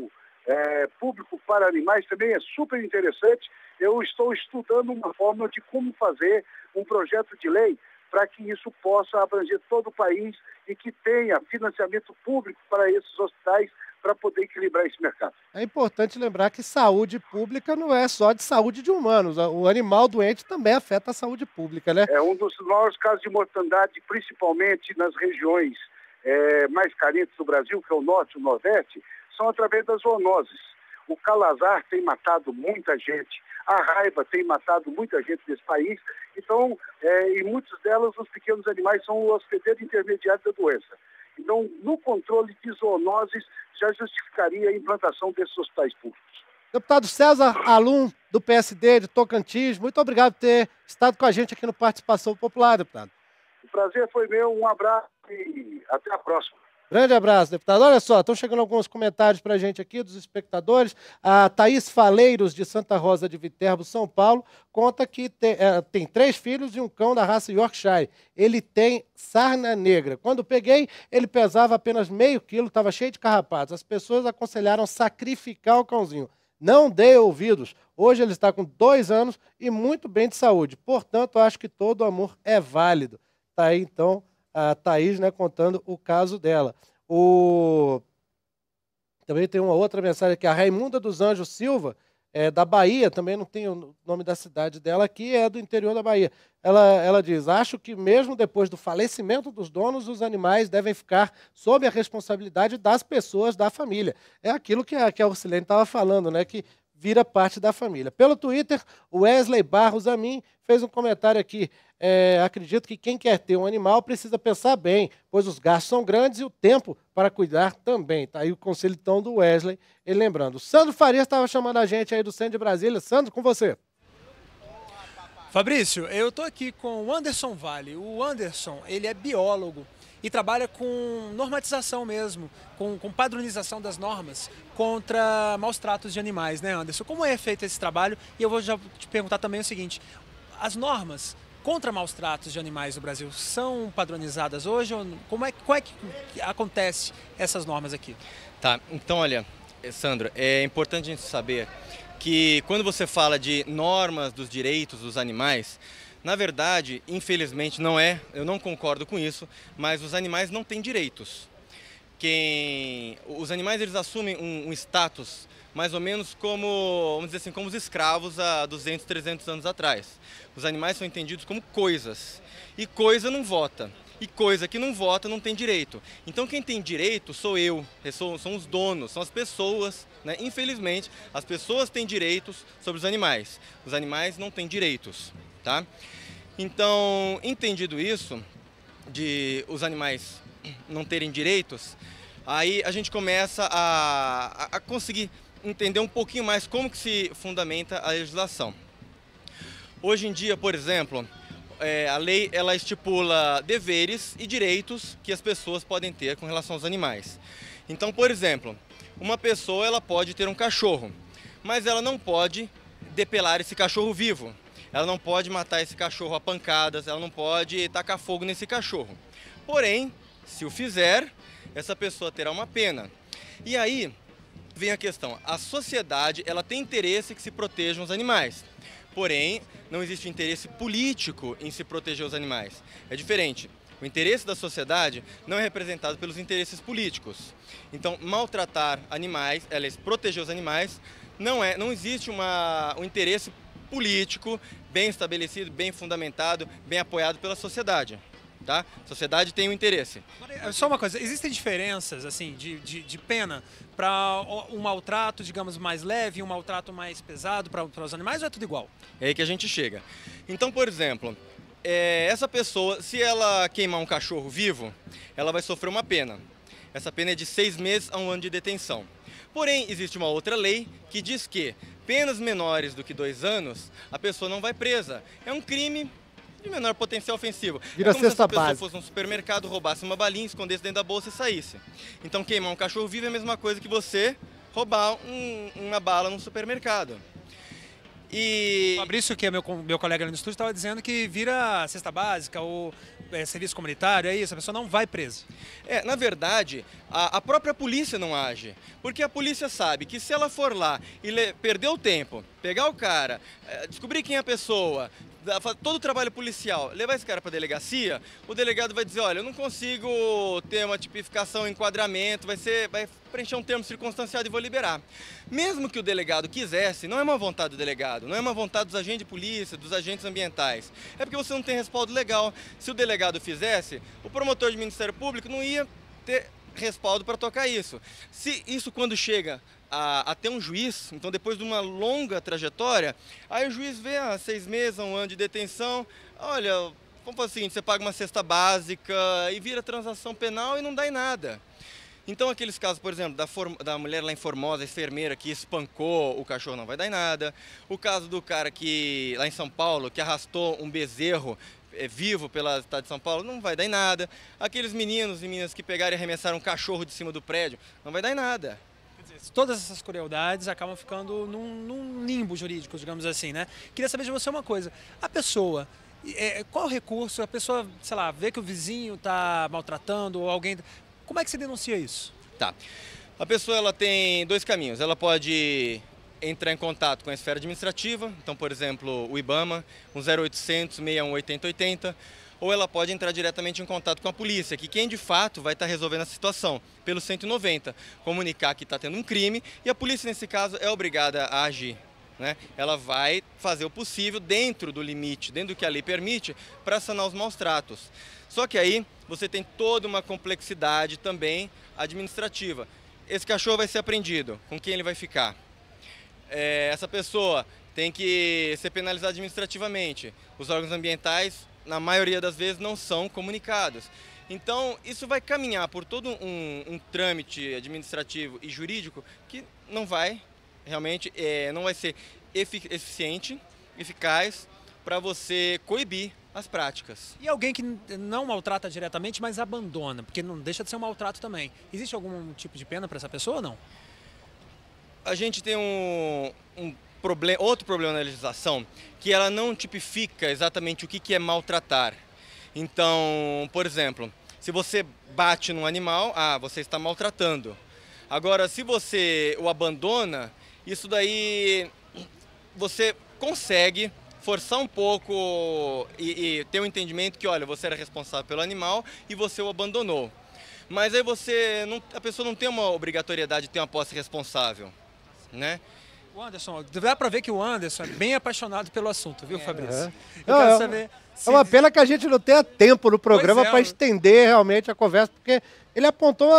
público para animais também é super interessante. Eu estou estudando uma forma de como fazer um projeto de lei para que isso possa abranger todo o país e que tenha financiamento público para esses hospitais para poder equilibrar esse mercado. É importante lembrar que saúde pública não é só de saúde de humanos. O animal doente também afeta a saúde pública, né? É um dos maiores casos de mortandade, principalmente nas regiões mais carentes do Brasil, que é o norte e o nordeste, são através das zoonoses. O calazar tem matado muita gente, a raiva tem matado muita gente nesse país. Então, em muitas delas, os pequenos animais são o hospedeiro intermediário da doença. Então, no controle de zoonoses, já justificaria a implantação desses hospitais públicos. Deputado César Alum, do PSD de Tocantins, muito obrigado por ter estado com a gente aqui no Participação Popular, deputado. O prazer foi meu, um abraço e até a próxima. Grande abraço, deputado. Olha só, estão chegando alguns comentários para a gente aqui dos espectadores. A Thaís Faleiros, de Santa Rosa de Viterbo, São Paulo, conta que tem 3 filhos e um cão da raça Yorkshire. Ele tem sarna negra. Quando peguei, ele pesava apenas meio quilo, estava cheio de carrapatos. As pessoas aconselharam sacrificar o cãozinho. Não dei ouvidos. Hoje ele está com 2 anos e muito bem de saúde. Portanto, acho que todo amor é válido. Está aí, então, a Thaís, né, contando o caso dela. Também tem uma outra mensagem aqui, a Raimunda dos Anjos Silva, da Bahia, também não tem o nome da cidade dela aqui, é do interior da Bahia. Ela diz, acho que mesmo depois do falecimento dos donos, os animais devem ficar sob a responsabilidade das pessoas da família. É aquilo que a Ursilene estava falando, né, que vira parte da família. Pelo Twitter, o Wesley Barros Amin fez um comentário aqui. Acredito que quem quer ter um animal precisa pensar bem, pois os gastos são grandes e o tempo para cuidar também. Tá aí o conselho então do Wesley, ele lembrando. O Sandro Farias estava chamando a gente aí do Centro de Brasília. Sandro, com você. Fabrício, eu estou aqui com o Anderson Vale. O Anderson, ele é biólogo e trabalha com normatização mesmo, com padronização das normas contra maus tratos de animais, né, Anderson? Como é feito esse trabalho? E eu vou já te perguntar também o seguinte, as normas contra maus tratos de animais no Brasil são padronizadas hoje? Ou como é que acontece essas normas aqui? Tá, então olha, Sandro, é importante a gente saber que quando você fala de normas dos direitos dos animais, na verdade, infelizmente eu não concordo com isso, mas os animais não têm direitos. Os animais eles assumem um status mais ou menos como, vamos dizer assim, como os escravos há 200, 300 anos atrás. Os animais são entendidos como coisas, e coisa não vota. E coisa que não vota não tem direito. Então quem tem direito sou eu, são os donos, são as pessoas, né? Infelizmente, as pessoas têm direitos sobre os animais não têm direitos, tá? Então, entendido isso, de os animais não terem direitos, aí a gente começa a conseguir entender um pouquinho mais como que se fundamenta a legislação. Hoje em dia, por exemplo, a lei ela estipula deveres e direitos que as pessoas podem ter com relação aos animais. Então, por exemplo, uma pessoa ela pode ter um cachorro, mas ela não pode depelar esse cachorro vivo. Ela não pode matar esse cachorro a pancadas, ela não pode tacar fogo nesse cachorro. Porém, se o fizer, essa pessoa terá uma pena. E aí vem a questão, a sociedade ela tem interesse que se protejam os animais. Porém, não existe interesse político em se proteger os animais. É diferente. O interesse da sociedade não é representado pelos interesses políticos. Então, maltratar animais, proteger os animais, não existe um interesse político bem estabelecido, bem fundamentado, bem apoiado pela sociedade. Tá? A sociedade tem um interesse. Só uma coisa, existem diferenças assim, de pena para um maltrato, digamos, mais leve e um maltrato mais pesado para os animais, ou é tudo igual? É aí que a gente chega. Então, por exemplo, essa pessoa, se ela queimar um cachorro vivo, ela vai sofrer uma pena. Essa pena é de 6 meses a 1 ano de detenção. Porém, existe uma outra lei que diz que penas menores do que 2 anos, a pessoa não vai presa. É um crime de menor potencial ofensivo. Vira é como se cesta essa pessoa básica. fosse num supermercado, roubasse uma balinha, escondesse dentro da bolsa e saísse. Então queimar um cachorro vivo é a mesma coisa que você roubar uma bala num supermercado. E... Fabrício, que é meu colega ali no estúdio, estava dizendo que vira cesta básica ou serviço comunitário, é isso, a pessoa não vai presa. Na verdade, a própria polícia não age, porque a polícia sabe que se ela for lá e perder o tempo, pegar o cara, descobrir quem é a pessoa, todo o trabalho policial, levar esse cara para a delegacia, o delegado vai dizer, olha, eu não consigo ter uma tipificação, enquadramento, vai preencher um termo circunstanciado e vou liberar. Mesmo que o delegado quisesse, não é uma vontade do delegado, não é uma vontade dos agentes de polícia, dos agentes ambientais, é porque você não tem respaldo legal. Se o delegado fizesse, o promotor de Ministério Público não ia ter respaldo para tocar isso. Se isso quando chega até um juiz, então depois de uma longa trajetória, aí o juiz vê 6 meses, 1 ano de detenção, olha, vamos fazer o seguinte, você paga uma cesta básica e vira transação penal e não dá em nada. Então aqueles casos, por exemplo, da mulher lá em Formosa, a enfermeira que espancou o cachorro, não vai dar em nada. O caso do cara que, lá em São Paulo, que arrastou um bezerro vivo pela cidade de São Paulo, não vai dar em nada. Aqueles meninos e meninas que pegaram e arremessaram um cachorro de cima do prédio, não vai dar em nada. Quer dizer, todas essas crueldades acabam ficando num limbo jurídico, digamos assim, né? Queria saber de você uma coisa, a pessoa, qual o recurso, a pessoa, sei lá, vê que o vizinho está maltratando ou alguém... Como é que você denuncia isso? Tá. A pessoa ela tem 2 caminhos. Ela pode entrar em contato com a esfera administrativa, então, por exemplo, o IBAMA, 0800 61 80 80, ou ela pode entrar diretamente em contato com a polícia, que quem de fato vai estar resolvendo a situação, pelo 190, comunicar que está tendo um crime, e a polícia, nesse caso, é obrigada a agir. Né? Ela vai fazer o possível dentro do limite, dentro do que a lei permite, para sanar os maus tratos. Só que aí você tem toda uma complexidade também administrativa. Esse cachorro vai ser apreendido, com quem ele vai ficar? Essa pessoa tem que ser penalizada administrativamente. Os órgãos ambientais, na maioria das vezes, não são comunicados. Então, isso vai caminhar por todo um trâmite administrativo e jurídico que não vai realmente, não vai ser eficiente, eficaz para você coibir as práticas. E alguém que não maltrata diretamente, mas abandona, porque não deixa de ser um maltrato também. Existe algum tipo de pena para essa pessoa ou não? A gente tem outro problema na legislação, que ela não tipifica exatamente o que é maltratar. Então, por exemplo, se você bate num animal, você está maltratando. Agora, se você o abandona, isso daí você consegue forçar um pouco e ter um entendimento que, olha, você era responsável pelo animal e você o abandonou. Mas aí a pessoa não tem uma obrigatoriedade de ter uma posse responsável, né? O Anderson, dá para ver que o Anderson é bem apaixonado pelo assunto, viu, Fabrício? Uhum. Eu quero saber É uma pena que a gente não tenha tempo no programa para estender realmente a conversa, porque ele apontou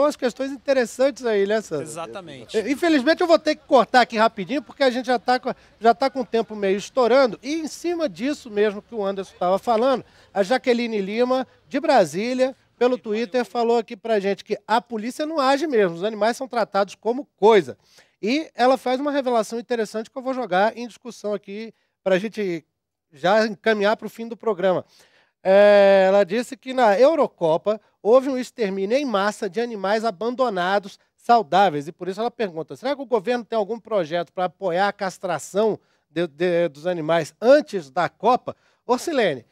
umas questões interessantes aí, né, Sandro? Exatamente. Infelizmente eu vou ter que cortar aqui rapidinho, porque a gente já tá com o tempo meio estourando. E em cima disso mesmo que o Anderson estava falando, a Jaqueline Lima, de Brasília, pelo Twitter, falou aqui pra gente que a polícia não age mesmo, os animais são tratados como coisa. E ela faz uma revelação interessante que eu vou jogar em discussão aqui para a gente já encaminhar para o fim do programa. Ela disse que na Eurocopa houve um extermínio em massa de animais abandonados saudáveis. E por isso ela pergunta, será que o governo tem algum projeto para apoiar a castração dos animais antes da Copa? Ô, Silene,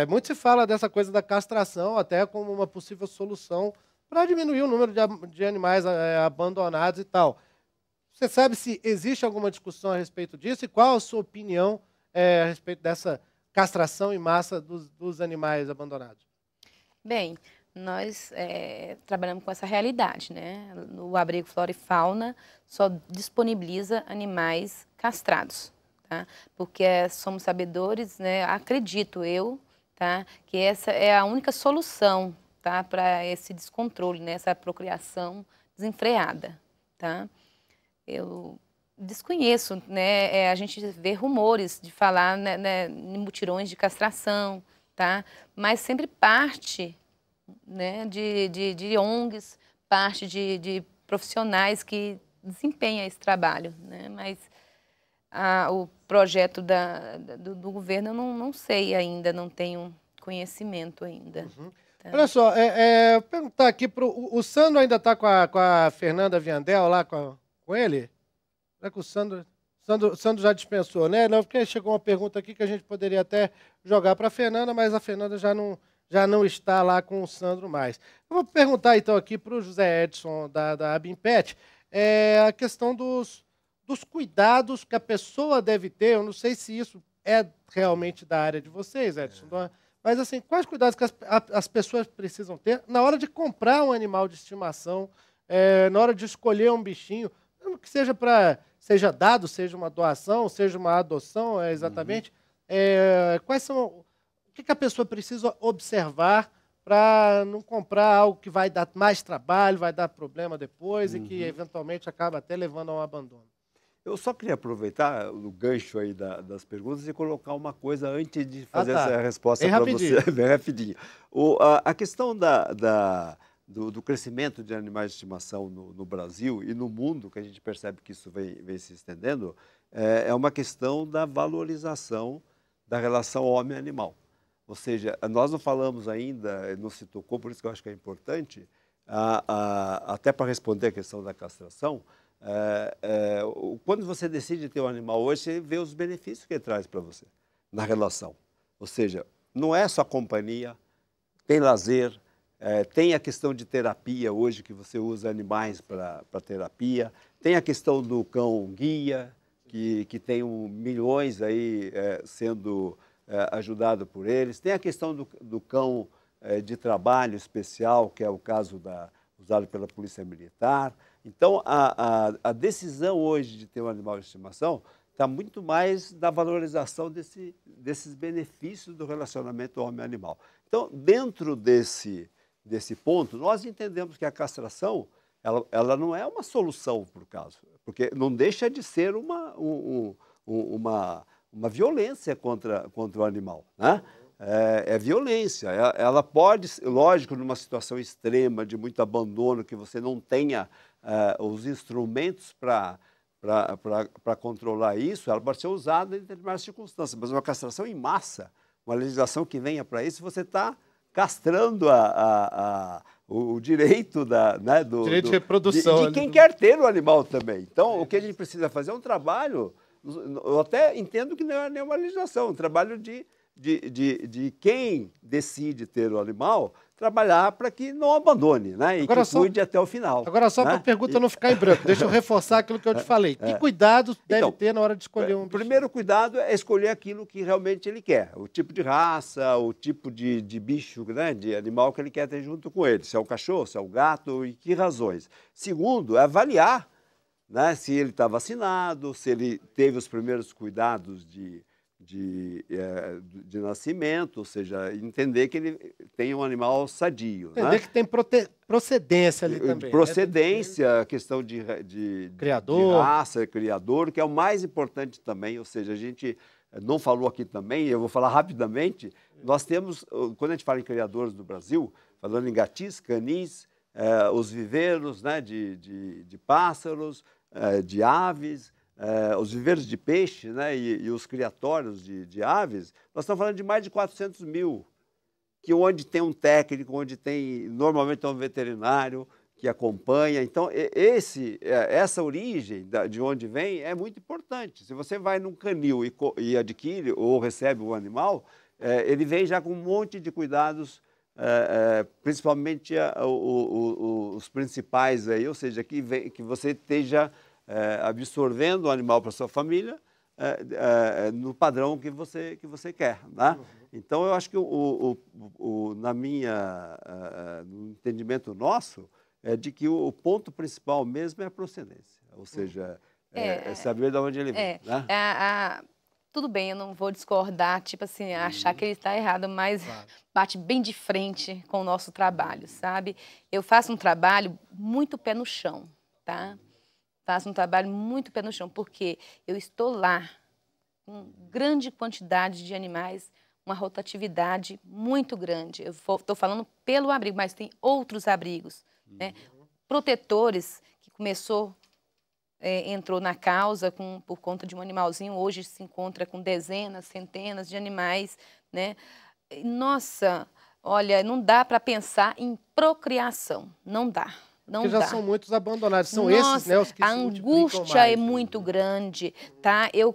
muito se fala dessa coisa da castração até como uma possível solução para diminuir o número de animais abandonados e tal. Você sabe se existe alguma discussão a respeito disso e qual a sua opinião a respeito dessa castração em massa dos animais abandonados? Bem, nós trabalhamos com essa realidade, né? O abrigo Flora e Fauna só disponibiliza animais castrados, tá? Porque somos sabedores, né? Acredito eu, tá? Que essa é a única solução, tá? Para esse descontrole, né? Essa procriação desenfreada, tá? Eu desconheço, né? A gente vê rumores de falar, né, em mutirões de castração, tá? Mas sempre parte, né, de ONGs, parte de profissionais que desempenham esse trabalho, né? Mas o projeto do governo eu não sei ainda, não tenho conhecimento ainda. Uhum. Tá? Olha só, vou perguntar aqui o Sandro ainda está com a Fernanda Viandel lá com ele? Será que o Sandro já dispensou, né? Não, porque chegou uma pergunta aqui que a gente poderia até jogar para a Fernanda, mas a Fernanda já não está lá com o Sandro mais. Eu vou perguntar então aqui para o José Edson da Abimpet a questão dos cuidados que a pessoa deve ter. Eu não sei se isso é realmente da área de vocês, Edson, mas assim, quais cuidados que as pessoas precisam ter na hora de comprar um animal de estimação, na hora de escolher um bichinho, que seja dado, seja uma doação, seja uma adoção, exatamente. Quais são o que a pessoa precisa observar para não comprar algo que vai dar mais trabalho, vai dar problema depois e que eventualmente acaba até levando ao abandono? Eu só queria aproveitar o gancho aí das perguntas e colocar uma coisa antes de fazer essa resposta para você. Bem rapidinho. A questão do crescimento de animais de estimação no Brasil e no mundo, que a gente percebe que isso vem se estendendo, é uma questão da valorização da relação homem-animal. Ou seja, nós não falamos ainda, não se tocou, por isso que eu acho que é importante, até para responder a questão da castração, quando você decide ter um animal hoje, você vê os benefícios que ele traz para você na relação. Ou seja, não é só companhia, tem lazer, tem a questão de terapia hoje, que você usa animais para terapia, tem a questão do cão guia, que tem milhões aí sendo ajudado por eles, tem a questão do cão de trabalho especial, que é o caso usado pela Polícia Militar. Então, a decisão hoje de ter um animal de estimação está muito mais da valorização desses benefícios do relacionamento homem-animal. Então, dentro desse ponto, nós entendemos que a castração ela não é uma solução para o caso, porque não deixa de ser uma violência contra o animal, né? É violência. Ela pode, lógico, numa situação extrema de muito abandono, que você não tenha os instrumentos para controlar isso, ela pode ser usada em determinadas circunstâncias, mas uma castração em massa, uma legislação que venha para isso, você está castrando o direito direito de reprodução de quem quer ter o animal também. Então, o que a gente precisa fazer é um trabalho, eu até entendo que não é nenhuma legislação, um trabalho de quem decide ter o animal, trabalhar para que não abandone, né? E agora que cuide até o final. Agora, só para a pergunta não ficar em branco, deixa eu reforçar aquilo que eu te falei. Que cuidados deve ter na hora de escolher um bicho? O primeiro cuidado é escolher aquilo que realmente ele quer. O tipo de raça, o tipo de bicho, né, de animal que ele quer ter junto com ele. Se é o cachorro, se é o gato e que razões. Segundo, é avaliar, né, se ele está vacinado, se ele teve os primeiros cuidados de nascimento, ou seja, entender que ele tem um animal sadio. Entender, né? Que tem procedência ali também. Procedência, a questão de criador. De raça, criador, que é o mais importante também, ou seja, a gente não falou aqui também, eu vou falar rapidamente, nós temos, quando a gente fala em criadores do Brasil, falando em gatis, canis, os viveiros, né, de pássaros, de aves, os viveiros de peixe, né, e os criatórios de aves, nós estamos falando de mais de 400 mil, que onde tem um técnico, onde tem normalmente um veterinário que acompanha. Então, essa origem de onde vem é muito importante. Se você vai num canil e adquire ou recebe o animal, ele vem já com um monte de cuidados, principalmente os principais aí, ou seja, que você esteja absorvendo o animal para sua família no padrão que você quer, né? Então, eu acho que no entendimento nosso, é de que o ponto principal mesmo é a procedência, ou seja, saber de onde ele vem. Né? Tudo bem, eu não vou discordar, tipo assim, achar que ele está errado, mas bate bem de frente com o nosso trabalho, sabe? Eu faço um trabalho muito pé no chão, tá? Faço um trabalho muito pé no chão, porque eu estou lá com grande quantidade de animais, uma rotatividade muito grande. Eu estou falando pelo abrigo, mas tem outros abrigos, né? Protetores, que entrou na causa por conta de um animalzinho, hoje se encontra com dezenas, centenas de animais, né? Nossa, olha, não dá para pensar em procriação, não dá. Porque já são muitos abandonados, são esses, né, os que a angústia é muito grande, tá? Eu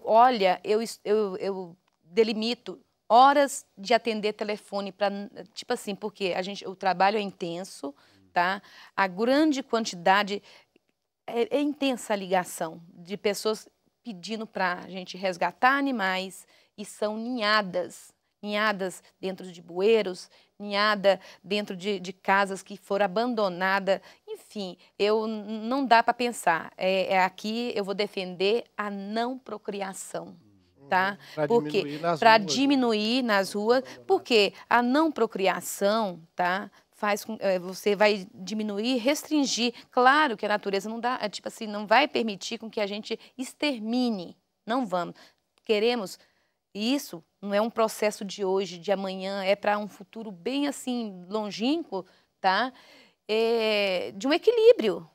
delimito horas de atender telefone para, tipo assim, porque o trabalho é intenso, tá? A grande quantidade, é intensa a ligação de pessoas pedindo para a gente resgatar animais e são ninhadas dentro de bueiros, ninhada dentro de casas que foram abandonadas. Enfim, não dá para pensar. Aqui eu vou defender a não procriação, tá? Para diminuir nas ruas, porque a não procriação, tá? Você vai diminuir, restringir. Claro que a natureza não dá, tipo assim, não vai permitir com que a gente extermine. Não vamos. Queremos. Isso não é um processo de hoje, de amanhã, é para um futuro bem assim, longínquo, tá? De um equilíbrio,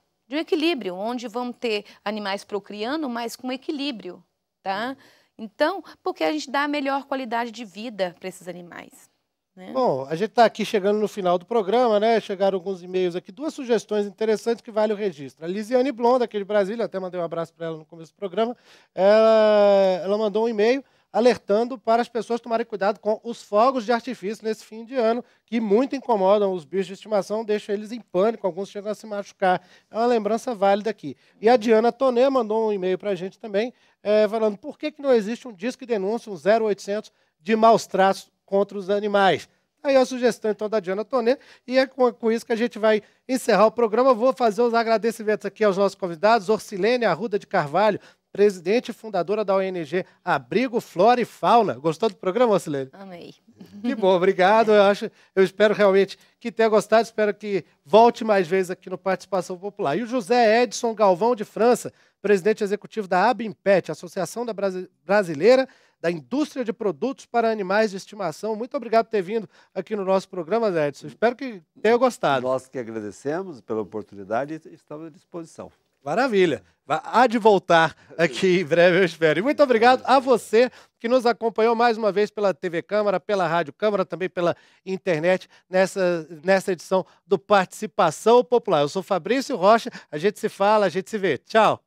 onde vamos ter animais procriando, mas com equilíbrio, tá? Então, porque a gente dá a melhor qualidade de vida para esses animais. Né? Bom, a gente está aqui chegando no final do programa, né? Chegaram alguns e-mails aqui, 2 sugestões interessantes que vale o registro. A Lisiane Blonda, aqui de Brasília, até mandei um abraço para ela no começo do programa, ela mandou um e-mail alertando para as pessoas tomarem cuidado com os fogos de artifício nesse fim de ano, que muito incomodam os bichos de estimação, deixam eles em pânico, alguns chegam a se machucar. É uma lembrança válida aqui. E a Diana Tonê mandou um e-mail para a gente também, falando por que não existe um disque de denúncia, um 0800, de maus tratos contra os animais. Aí a sugestão, então, da Diana Tonê, e é com isso que a gente vai encerrar o programa. Vou fazer os agradecimentos aqui aos nossos convidados, Orcilene Arruda de Carvalho, presidente e fundadora da ONG Abrigo, Flora e Fauna. Gostou do programa, Orcilene? Amei. Que bom, obrigado. Eu espero realmente que tenha gostado, espero que volte mais vezes aqui no Participação Popular. E o José Edson Galvão de França, presidente executivo da Abimpet, Associação Brasileira da Indústria de Produtos para Animais de Estimação. Muito obrigado por ter vindo aqui no nosso programa, Zé Edson. Espero que tenha gostado. Nós que agradecemos pela oportunidade e estamos à disposição. Maravilha. Há de voltar aqui em breve, eu espero. E muito obrigado a você que nos acompanhou mais uma vez pela TV Câmara, pela Rádio Câmara, também pela internet, nessa edição do Participação Popular. Eu sou Fabrício Rocha, a gente se fala, a gente se vê. Tchau.